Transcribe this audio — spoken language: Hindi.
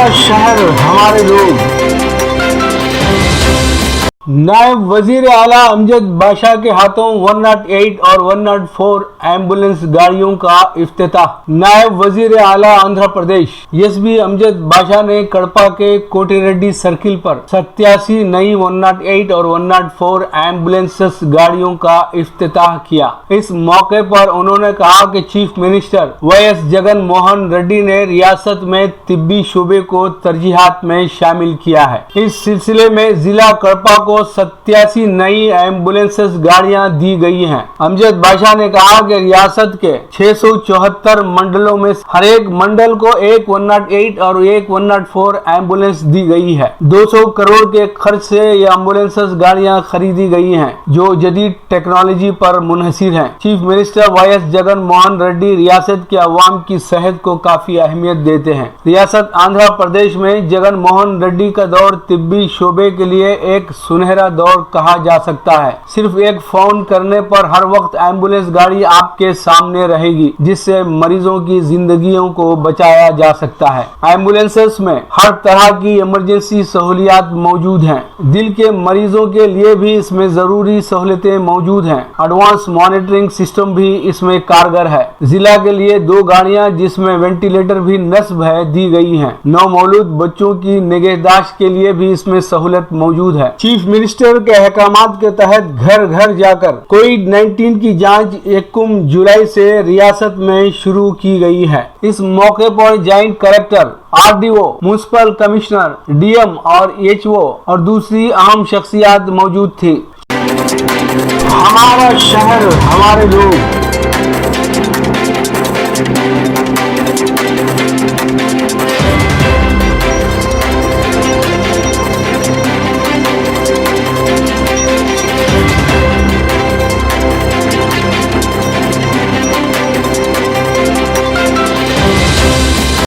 हमारा शहर हमारे लोग। नायब वजीर आला अमजद बाशा के हाथों 108 और 104 एम्बुलेंस गाड़ियों का इफ्तिताह। नायब वजीर आला आंध्र प्रदेश एसबी अमजद बाशा ने कड़पा के कोटिरेड्डी सर्किल पर 87 नई 108 और 104 एम्बुलेंस गाड़ियों का इफ्तिताह किया। इस मौके पर उन्होंने कहा कि chief minister YS Jagan Mohan Reddy ने रियासत में तिब्बी शोबे को तरजीहात में शामिल किया है। इस सिलसिले में जिला कड़पा को 87 नई एम्बुलेंस गाड़ियां दी गई हैं। अमजद बाशा ने कहा कि रियासत के 674 मंडलों में हर एक मंडल को एक 108 और एक 104 एम्बुलेंस दी गई है। 200 करोड़ के खर्च से ये एम्बुलेंस गाड़ियां खरीदी गई हैं, जो जदीद टेक्नोलॉजी पर मुनहसिर हैं। Chief minister YS Jagan Mohan Reddy रियासत के अवाम की सेहत को काफी अहमियत देते हैं। रियासत आंध्र प्रदेश में जगन मोहन रेड्डी का दौर तिब्बी शोबे के लिए एक सुनहरा दौर कहा जा सकता है। सिर्फ एक फोन करने पर हर वक्त एम्बुलेंस गाड़ी आपके सामने रहेगी, जिससे मरीजों की जिंदगियों को बचाया जा सकता है। एम्बुलेंसेस में हर तरह की इमरजेंसी सहूलियात मौजूद हैं। दिल के मरीजों के लिए भी इसमें जरूरी सहूलतें मौजूद हैं। एडवांस मॉनिटरिंग सिस्टम भी इसमें कारगर है। जिला के लिए 2 गाड़ियां जिसमें वेंटिलेटर भी नस्ब है दी गई हैं। नवमौलूद बच्चों की निगहदाश्त के लिए भी इसमें सहूलत मौजूद है। चीफ मिनिस्टर के अहकामात के तहत घर घर जाकर कोविड-19 की जांच 1 जुलाई से रियासत में शुरू की गई है। इस मौके पर joint collector, RDO, municipal commissioner, DM और एचओ और दूसरी अहम शख्सियात मौजूद थी। हमारा शहर हमारे लोग।